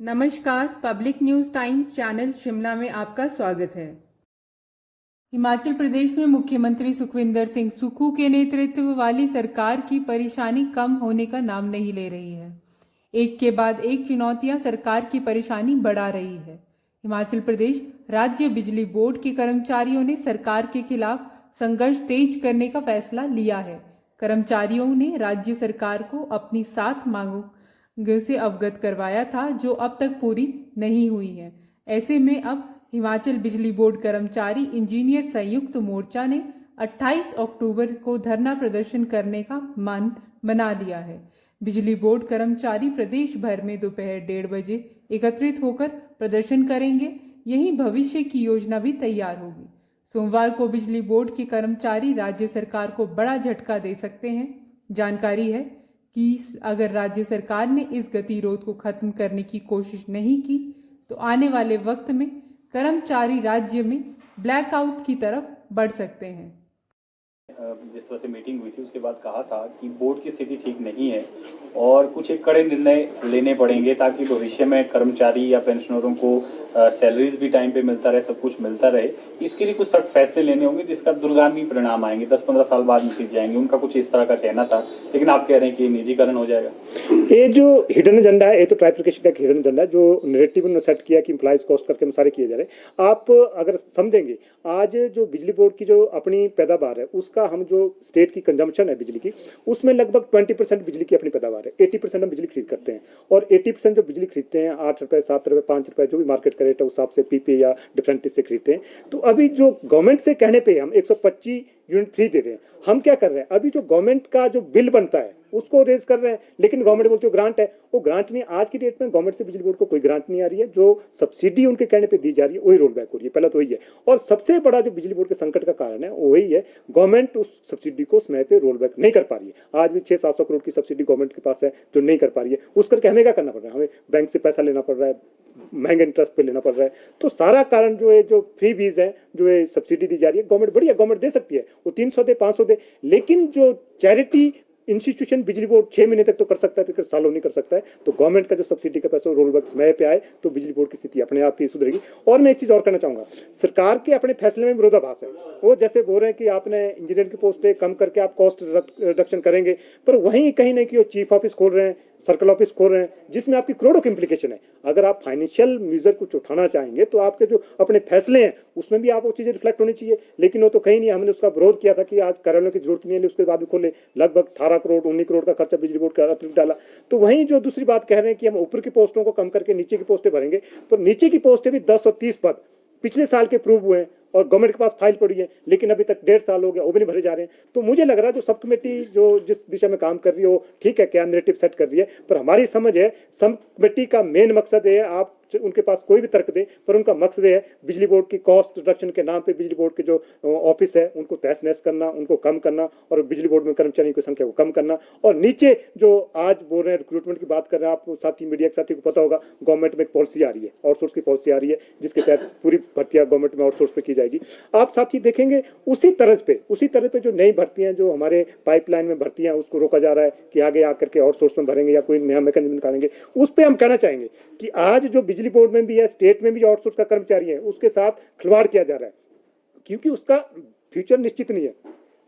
नमस्कार, public news times channel Shimla में आपका स्वागत है। हिमाचल प्रदेश में मुख्यमंत्री सुखविंदर सिंह सुक्खू के नेतृत्व वाली सरकार की परेशानी कम होने का नाम नहीं ले रही है। एक के बाद एक चुनौतियां सरकार की परेशानी बढ़ा रही है। हिमाचल प्रदेश राज्य बिजली बोर्ड के कर्मचारियों ने सरकार के खिलाफ संघर्ष तेज करने का फैसला लिया है। कर्मचारियों ने राज्य सरकार को अपनी 7 मांगों से अवगत करवाया था, जो अब तक पूरी नहीं हुई है। ऐसे में अब हिमाचल बिजली बोर्ड कर्मचारी इंजीनियर संयुक्त मोर्चा ने 28 अक्टूबर को धरना प्रदर्शन करने का मन बना लिया है। बिजली बोर्ड कर्मचारी प्रदेश भर में दोपहर 1:30 बजे एकत्रित होकर प्रदर्शन करेंगे। यही भविष्य की योजना भी तैयार होगी। सोमवार को बिजली बोर्ड के कर्मचारी राज्य सरकार को बड़ा झटका दे सकते हैं। जानकारी है कि अगर राज्य सरकार ने इस गतिरोध को खत्म करने की कोशिश नहीं की तो आने वाले वक्त में कर्मचारी राज्य में ब्लैकआउट की तरफ बढ़ सकते हैं। जिस तरह से मीटिंग हुई थी उसके बाद कहा था कि बोर्ड की स्थिति ठीक नहीं है और कुछ एक कड़े निर्णय लेने पड़ेंगे ताकि भविष्य में कर्मचारी या पेंशनरों को सैलरीज भी टाइम पे मिलता रहे, सब कुछ मिलता रहे। इसके लिए कुछ सख्त फैसले लेने होंगे जिसका दूरगामी परिणाम आएंगे, 10-15 साल बाद नतीजे जाएंगे। उनका कुछ इस तरह का कहना था, लेकिन आप कह रहे हैं कि निजीकरण हो जाएगा। ये जो हिडन एजेंडा है, ये तो ट्राइफिकेशन का हिडन एजेंडा है, जो नैरेटिव उन्होंने सेट किया कि एम्प्लॉइज कॉस्ट करके हम सारे किए जा रहे हैं। आप अगर समझेंगे, आज जो बिजली बोर्ड की जो अपनी पैदावार है, उसका हम जो स्टेट की कंजम्पशन है बिजली की, उसमें लगभग 20% बिजली की अपनी पैदावार है। 80% हम बिजली खरीद करते हैं और 80% जो बिजली खरीदते हैं 8 रुपए, 7 रुपए, 5 रुपए, जो भी मार्केट का रेट है उस हिसाब से पीपी या डिफरेंट से खरीदते हैं। तो अभी जो गवर्नमेंट से कहने पे हम 125 यूनिट फ्री दे रहे हैं। हम क्या कर रहे हैं, अभी जो गवर्नमेंट का जो बिल बनता है उसको रेज कर रहे हैं, लेकिन गवर्नमेंट बोलती है ग्रांट है, वो ग्रांट नहीं। आज की डेट में गवर्नमेंट से बिजली बोर्ड को कोई ग्रांट नहीं आ रही है। जो सब्सिडी उनके कहने पे दी जा रही है वही रोल बैक हो रही है। पहला तो वही है, और सबसे बड़ा जो बिजली बोर्ड के संकट का कारण है वही है, गवर्नमेंट उस सब्सिडी को समय पे रोल बैक नहीं कर पा रही है। आज भी 600-700 करोड़ की सब्सिडी गवर्नमेंट के पास है जो नहीं कर पा रही है। उस करके हमें क्या करना पड़ रहा है, हमें बैंक से पैसा लेना पड़ रहा है, महंगे इंटरेस्ट पे लेना पड़ रहा है। तो सारा कारण जो है, जो फ्री बीज है, जो है सब्सिडी दी जा रही है, गवर्नमेंट बढ़िया, गवर्नमेंट दे सकती है, वो 300 दे, 500 दे, लेकिन जो चैरिटी इंस्टीट्यूशन बिजली बोर्ड 6 महीने तक तो कर सकता है, फिर सालों नहीं कर सकता है। तो गवर्नमेंट का जो सब्सिडी का पैसा रोल बैक समय पे आए तो बिजली बोर्ड की स्थिति अपने आप ही सुधरेगी। और मैं एक चीज और कहना चाहूंगा, सरकार के अपने फैसले में विरोधाभास है। वो जैसे बोल रहे हैं कि आपने इंजीनियर की पोस्टें कम करके आप कॉस्ट रिडक्शन करेंगे, पर वहीं कहीं ना कहीं चीफ ऑफिस खोल रहे हैं, सर्कल ऑफिस खोल रहे हैं, जिसमें आपकी करोड़ों की इंप्लीकेशन है। अगर आप फाइनेंशियल मेजर कुछ उठाना चाहेंगे तो आपके जो अपने फैसले हैं उसमें भी आप वो चीजें रिफ्लेक्ट होनी चाहिए, लेकिन वो तो कहीं नहीं। हमने उसका विरोध किया था कि आज कार्यालयों की जरूरत नहीं है, उसके बाद भी खोले। लगभग 18 करोड़ 19 करोड़ का खर्चा बिजली बोर्ड का अतिरिक्त डाला। तो वहीं जो दूसरी बात कह रहे हैं कि हम ऊपर की पोस्टों को कम करके नीचे की पोस्टें भरेंगे, पर नीचे की पोस्टें भी 10 और 30 पद पिछले साल के प्रूव हुए हैं और गवर्नमेंट के पास फाइल पड़ी है, लेकिन अभी तक 1.5 साल हो गया, वो भी नहीं भरे जा रहे हैं। तो मुझे लग रहा है जो सब कमेटी जो जिस दिशा में काम कर रही है वो ठीक है, क्या नैरेटिव सेट कर रही है, पर हमारी समझ है सब कमेटी का मेन मकसद है, आप उनके पास कोई भी तर्क दे, पर उनका मकसद है बिजली बोर्ड की कॉस्ट रिडक्शन के नाम पे बिजली बोर्ड के जो ऑफिस है उनको तहस नहस करना, उनको कम करना, और बिजली बोर्ड में कर्मचारियों की संख्या को कम करना। और नीचे जो आज बोल रहे हैं रिक्रूटमेंट की बात कर रहे हैं, आप साथी मीडिया के साथी को पता होगा, गवर्नमेंट में एक पॉलिसी आ रही है, आउटसोर्स की पॉलिसी आ रही है, जिसके तहत पूरी भर्तियां गवर्नमेंट में आउटसोर्स पे की जाएगी। आप साथी देखेंगे उसी तरह पे जो नई भर्तियां जो हमारे पाइपलाइन में भर्तियां उसको रोका जा रहा है कि आगे आकर के आउटसोर्स में भरेंगे या कोई नया मैकेनिज्म निकालेंगे। उस पर हम कहना चाहेंगे कि आज जो बिजली बोर्ड में भी है, स्टेट में भी आउटसोर्स का कर्मचारी है, उसके साथ खिलवाड़ किया जा रहा है, क्योंकि उसका फ्यूचर निश्चित नहीं है।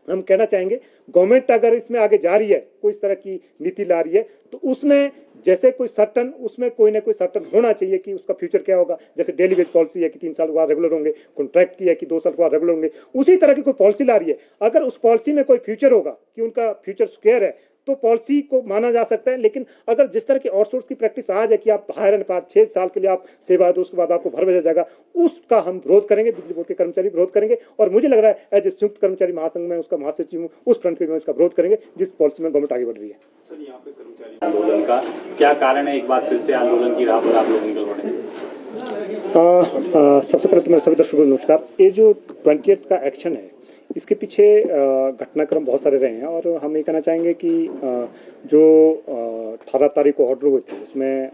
हम कहना चाहेंगे गवर्नमेंट अगर इसमें आगे जा रही है, कोई इस तरह की नीति ला रही है, तो उसमें जैसे कोई सर्टन, उसमें कोई ना कोई सर्टन होना चाहिए कि उसका फ्यूचर क्या होगा। जैसे डेली वेज पॉलिसी है कि 3 साल के बाद रेगुलर होंगे, कॉन्ट्रैक्ट की है कि 2 साल के बाद रेगुलर होंगे, उसी तरह की कोई पॉलिसी ला रही है। अगर उस पॉलिसी में कोई फ्यूचर होगा कि उनका फ्यूचर सिक्योर है तो पॉलिसी को माना जा सकता है। लेकिन अगर जिस तरह की आउटसोर्स की प्रैक्टिस आज है कि आप हायर एंड पार 6 साल के लिए आप सेवा दो, उसके बाद आपको भर भेजा जाएगा, उसका हम विरोध करेंगे, बिजली बोर्ड के कर्मचारी विरोध करेंगे। और मुझे लग रहा है एज ए संयुक्त कर्मचारी महासंघ में उसका महासचिव हूँ, उस फ्रंट पे मैं इसका विरोध करेंगे जिस पॉलिसी में गवर्नमेंट आगे बढ़ रही है। सर, यहाँ पे कर्मचारी आंदोलन का क्या कारण है, एक बार फिर से आंदोलन की राह पर आप लोग निकल पड़े? सबसे पहले तो मेरे सभी दर्शकों को नमस्कार। ये जो 20th का एक्शन है, इसके पीछे घटनाक्रम बहुत सारे रहे हैं और हम ये कहना चाहेंगे कि जो 18 तारीख को ऑर्डर हुए थे उसमें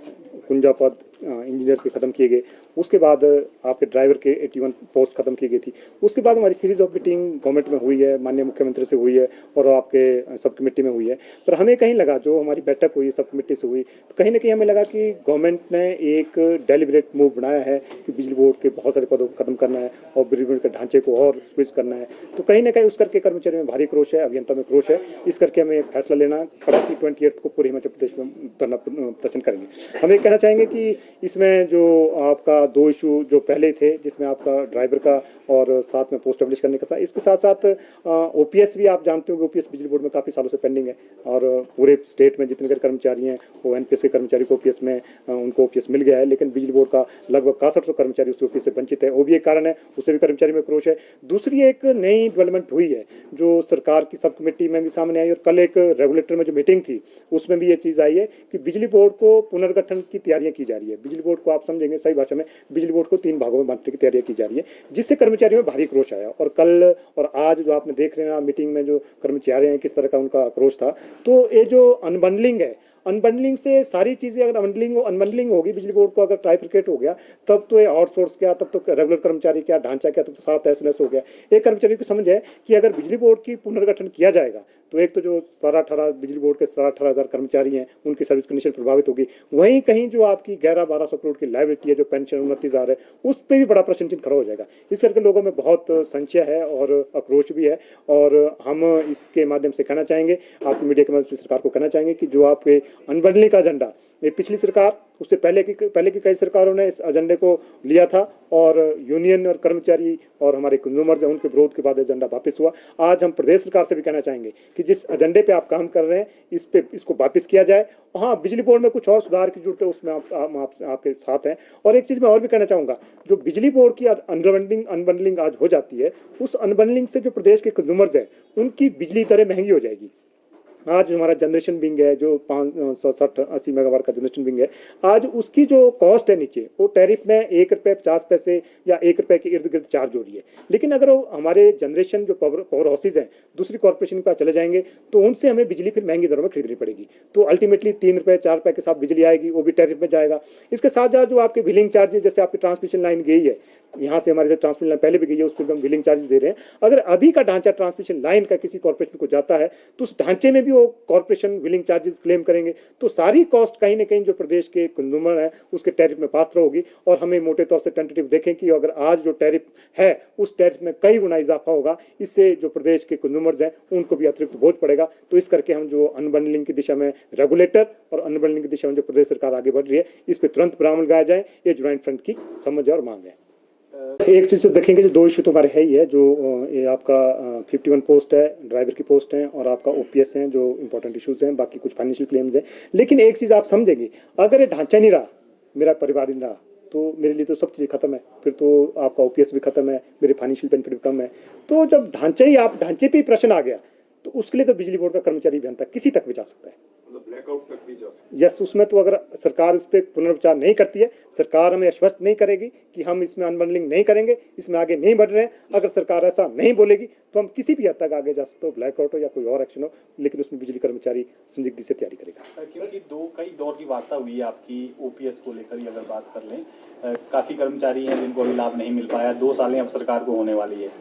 कुंजा पद इंजीनियर्स के ख़त्म किए गए, उसके बाद आपके ड्राइवर के 81 पोस्ट ख़त्म की गई थी। उसके बाद हमारी सीरीज़ ऑफ मीटिंग गवर्नमेंट में हुई है, माननीय मुख्यमंत्री से हुई है और आपके सब कमेटी में हुई है। पर हमें कहीं लगा, जो हमारी बैठक हुई सब कमेटी से हुई, तो कहीं ना कहीं हमें लगा कि गवर्नमेंट ने एक डेलिब्रेट मूव बनाया है कि बिजली बोर्ड के बहुत सारे पदों को ख़त्म करना है और बिजली बोर्ड के ढांचे को और स्विच करना है। तो कहीं ना कहीं उस करके कर्मचारियों में भारी क्रोश है, अभियंता में क्रोश है। इस करके हमें फैसला लेना पड़ा कि 28 को पूरे हिमाचल प्रदेश में प्रदर्शन करेंगे। हम ये कहना चाहेंगे कि इसमें जो आपका 2 इशू जो पहले थे, जिसमें आपका ड्राइवर का और साथ में पोस्ट स्टैब्लिश करने का, इसके साथ साथ ओपीएस भी आप जानते हो कि ओपीएस बिजली बोर्ड में काफ़ी सालों से पेंडिंग है और पूरे स्टेट में जितने कर्मचारी हैं वो एनपीएस के कर्मचारी को ओपीएस में उनको ओपीएस मिल गया है, लेकिन बिजली बोर्ड का लगभग 6100 कर्मचारी उस ओपीएस से वंचित है। वो भी एक कारण है, उससे भी कर्मचारी में क्रोश है। दूसरी एक नई डेवलपमेंट हुई है जो सरकार की सब कमेटी में भी सामने आई और कल एक रेगुलेटर में जो मीटिंग थी उसमें भी ये चीज़ आई है कि बिजली बोर्ड को पुनर्गठन की तैयारियां की जा रही है। बिजली बोर्ड को आप समझेंगे सही भाषा में, बिजली बोर्ड को 3 भागों में बांटने की तैयारी की जा रही है, जिससे कर्मचारियों में भारी क्रोश आया। और कल और आज जो आपने देख रहे हैं मीटिंग में जो कर्मचारी हैं किस तरह का उनका क्रोश था। तो ये जो अनबंडलिंग है, अनबंडलिंग से सारी चीज़ें अगर अनबंडलिंग होगी बिजली बोर्ड को, अगर ट्राइफिकेट हो गया तब तो ये आउटसोर्स क्या, तब तो रेगुलर कर्मचारी क्या, ढांचा क्या, तब तो सारा तहस हो गया। एक कर्मचारी की समझ है कि अगर बिजली बोर्ड की पुनर्गठन किया जाएगा तो एक तो जो 17-18 बिजली बोर्ड के 17-18 हज़ार कर्मचारी हैं उनकी सर्विस कंडीशन प्रभावित होगी। वहीं कहीं जो आपकी 1100-1200 करोड़ की लायबिलिटी है, जो पेंशन 29,000 है, उस पर भी बड़ा प्रश्न चिन्ह खड़ा हो जाएगा। इस करके लोगों में बहुत संशय है और आक्रोश भी है और हम इसके माध्यम से कहना चाहेंगे, आपकी मीडिया के माध्यम से सरकार को कहना चाहेंगे कि जो आपके अनबंडलिंग का एजेंडा, ये पिछली सरकार, उससे पहले की कई सरकारों ने इस एजेंडे को लिया था और यूनियन और कर्मचारी और हमारे कंज्यूमर्स हैं उनके विरोध के बाद एजेंडा वापस हुआ। आज हम प्रदेश सरकार से भी कहना चाहेंगे कि जिस एजेंडे पे आप काम कर रहे हैं इसको वापस किया जाए। हाँ, बिजली बोर्ड में कुछ और सुधार की जरूरत है, उसमें आपके साथ हैं। और एक चीज़ मैं और भी कहना चाहूँगा, जो बिजली बोर्ड की अनबंडलिंग आज हो जाती है, उस अनबंडलिंग से जो प्रदेश के कंज्यूमर्स हैं उनकी बिजली दरें महंगी हो जाएगी। आज हमारा जनरेशन विंग है जो 560-80 मेगावाट का जनरेशन विंग है, आज उसकी जो कॉस्ट है नीचे, वो टैरिफ में 1 रुपये 50 पैसे या 1 रुपये के इर्द गिर्द चार्ज हो रही है। लेकिन अगर वो हमारे जनरेशन जो पावर हाउसेज हैं दूसरी कॉर्पोरेशन के पास चले जाएंगे तो उनसे हमें बिजली फिर महंगी दरों में खरीदनी पड़ेगी। तो अल्टीमेटली 3 रुपये 4 रुपये के साथ बिजली आएगी, वो भी टैरिफ में जाएगा। इसके साथ साथ जो आपके बिलिंग चार्जेस, जैसे आपकी ट्रांसमिशन लाइन गई है, यहाँ से हमारे से ट्रांसमिशन लाइन पहले भी गई है, उस पर हम बिलिंग चार्जेस दे रहे हैं। अगर अभी का ढांचा ट्रांसमिशन लाइन का किसी कॉर्पोरेशन को जाता है तो उस ढांचे में भी वो कॉर्पोरेशन बिलिंग चार्जेस क्लेम करेंगे। तो सारी कॉस्ट कहीं ना कहीं जो प्रदेश के कंज्यूमर है उसके टैरिफ में पास होगी। और हमें मोटे तौर से टेंटेटिव देखें कि अगर आज जो टैरिफ है उस टैरिफ में कई गुना इजाफा होगा, इससे जो प्रदेश के कंज्यूमर्स हैं उनको भी अतिरिक्त बोझ पड़ेगा। तो इस करके हम जो अनबंडलिंग की दिशा में रेगुलेटर और अनबंडलिंग की दिशा में जो प्रदेश सरकार आगे बढ़ रही है, इस पर तुरंत विराम लगाया जाए, ये ज्वाइंट फ्रंट की समझ और मांग है। एक चीज़ तो देखेंगे, जो 2 इशू तो हमारे है ही है, जो ये आपका 51 पोस्ट है, ड्राइवर की पोस्ट है और आपका ओपीएस हैं जो इंपॉर्टेंट इश्यूज हैं, बाकी कुछ फाइनेंशियल क्लेम्स हैं। लेकिन एक चीज़ आप समझेंगे, अगर ये ढांचा नहीं रहा, मेरा परिवार नहीं रहा, तो मेरे लिए तो सब चीज़ें खत्म है। फिर तो आपका ओपीएस भी खत्म है, मेरे फाइनेंशियल बेनिफिट भी कम है। तो जब ढांचे पे ही प्रश्न आ गया तो उसके लिए तो बिजली बोर्ड का कर्मचारी अभियंता किसी तक भी जा सकता है, ब्लैकआउट तक भी जा सकता है। यस, उसमें तो अगर सरकार इस पर पुनर्विचार नहीं करती है, सरकार हमें आश्वस्त नहीं करेगी कि हम इसमें अनबंडलिंग नहीं करेंगे, इसमें आगे नहीं बढ़ रहे हैं, अगर सरकार ऐसा नहीं बोलेगी तो हम किसी भी हद तक आगे जा सकते हो, ब्लैकआउट हो या कोई और एक्शन हो, लेकिन उसमें बिजली कर्मचारी संदिग्ध से तैयारी करेगा। क्योंकि कई दौर की वार्ता हुई है आपकी ओपीएस को लेकर ही अगर बात कर लें, काफ़ी कर्मचारी हैं जिनको अभी लाभ नहीं मिल पाया, 2 सालें अब सरकार को होने वाली है,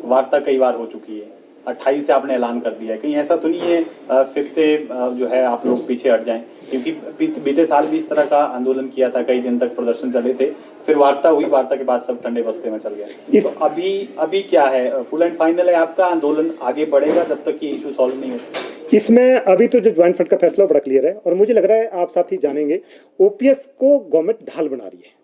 वार्ता कई बार हो चुकी है, 28 से आपने ऐलान कर दिया है, कहीं ऐसा तो नहीं है फिर से जो है आप लोग पीछे हट जाएं? क्योंकि बीते साल भी इस तरह का आंदोलन किया था, कई दिन तक प्रदर्शन चले थे, फिर वार्ता हुई, वार्ता के बाद सब ठंडे बस्ते में चल गया। तो अभी क्या है, फुल एंड फाइनल है आपका आंदोलन आगे बढ़ेगा जब तक कि इशू सॉल्व नहीं होता? इसमें अभी तो जो ज्वाइंट फ्रंट का फैसला बड़ा क्लियर है और मुझे लग रहा है आप साथी जानेंगे, ओपीएस को गवर्नमेंट ढाल बना रही है।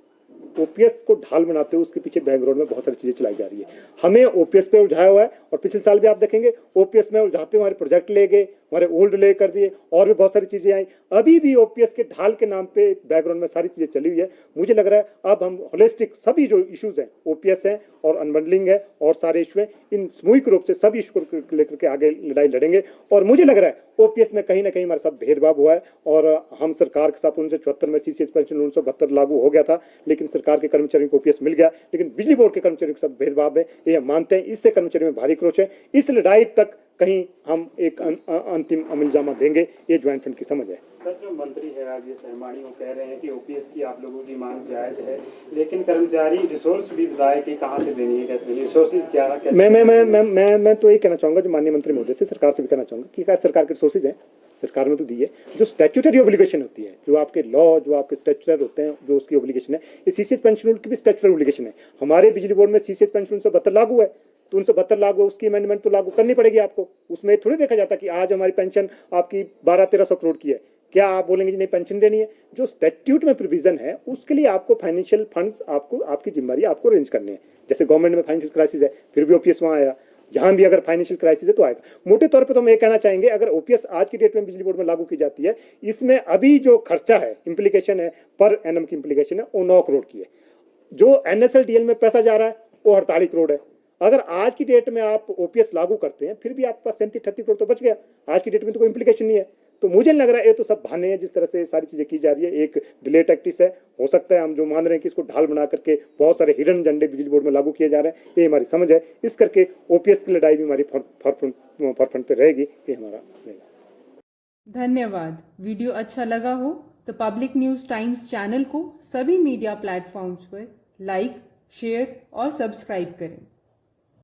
ओपीएस को ढाल बनाते हुए उसके पीछे बैकग्राउंड में बहुत सारी चीजें चलाई जा रही है। हमें ओपीएस पे उलझाया हुआ है और पिछले साल भी आप देखेंगे ओपीएस में उलझाते हुए हमारे प्रोजेक्ट ले गए, हमारे ओल्ड ले कर दिए, और भी बहुत सारी चीजें आई। अभी भी ओपीएस के ढाल के नाम पे बैकग्राउंड में सारी चीजें चली हुई है। मुझे लग रहा है अब हम होलिस्टिक सभी जो इश्यूज हैं, ओपीएस है और अनबंडलिंग है और सारे इशू हैं, इन सामूहिक रूप से सभी इशू को लेकर के आगे लड़ाई लड़ेंगे। और मुझे लग रहा है ओपीएस में कहीं ना कहीं हमारे साथ भेदभाव हुआ है, और हम सरकार के साथ 1974 में सीसीएस पेंशन 1972 लागू हो गया था, लेकिन सरकार के कर्मचारियों को ओपीएस मिल गया, लेकिन बिजली बोर्ड के कर्मचारियों के साथ भेदभाव है, ये हम मानते हैं। इससे कर्मचारियों में भारी क्रोश है। इस लड़ाई तक कहीं हम एक अंतिम अमलजामा देंगे, ये ज्वाइंट फ्रंट की समझ है। सर, जो मंत्री है राजेश धर्माणी वो कह रहे हैं कि ओपीएस की आप लोगों की मांग जायज है, लेकिन कर्मचारी रिसोर्स भी बताए कि कहाँ से देनी है, कैसे देनी है, रिसोर्सेज क्या कैसे? मैं तो ये कहना चाहूंगा, जो माननीय मंत्री महोदय से सरकार से भी कहना चाहूंगा कि क्या सरकार के रिसोर्सेज हैं, सरकार में तो दी है। जो स्टैट्यूटरी ऑब्लिगेशन होती है, जो आपके लॉ, जो आपके स्टैट्यूटरी होते हैं, जो उसकी ऑब्लिगेशन है, ये सीसीएस पेंशन रूल की भी स्टैट्यूटरी ऑब्लिगेशन है। हमारे बिजली बोर्ड में सीसीएस पेंशन 1972 लागू है, तो 1972 लागू है, उसकी अमेंडमेंट तो लागू करनी पड़ेगी आपको। उसमें थोड़ी देखा जाता कि आज हमारी पेंशन आपकी 1200-1300 करोड़ की है, क्या आप बोलेंगे जी नहीं पेंशन देनी है? जो स्टैट्यूट में प्रोविजन है उसके लिए आपको फाइनेंशियल फंड्स, आपको आपकी जिम्मेदारी आपको अरेंज करनी है। जैसे गवर्नमेंट में फाइनेंशियल क्राइसिस है, फिर भी ओपीएस वहाँ आया, यहाँ भी अगर फाइनेंशियल क्राइसिस है तो आएगा। मोटे तौर पे तो हम ये कहना चाहेंगे, अगर ओपीएस आज की डेट में बिजली बोर्ड में लागू की जाती है, इसमें अभी जो खर्चा है, इम्प्लीकेशन है, पर एनम की इम्प्लीकेशन है, वो 9 करोड़ की है। जो एनएसएलडीएल में पैसा जा रहा है वो 48 करोड़ है। अगर आज की डेट में आप ओपीएस लागू करते हैं, फिर भी आपके पास 37-38 करोड़ तो बच गया। आज की डेट में तो कोई इम्प्लीकेशन नहीं है। तो मुझे नहीं लग रहा है, ये तो सब बहाने हैं जिस तरह से सारी चीजें की जा रही है, एक डिले टैक्टिस है। हो सकता है हम जो मान रहे हैं कि इसको ढाल बना करके बहुत सारे हिडन एजेंडे बिजली बोर्ड में लागू किए जा रहे हैं, ये हमारी समझ है। इस करके ओपीएस की लड़ाई भी हमारी फॉरफ्रंट पे रहेगी, ये हमारा रहेगा। धन्यवाद। वीडियो अच्छा लगा हो तो पब्लिक न्यूज़ टाइम्स चैनल को सभी मीडिया प्लेटफॉर्म्स पर लाइक, शेयर और सब्सक्राइब करें।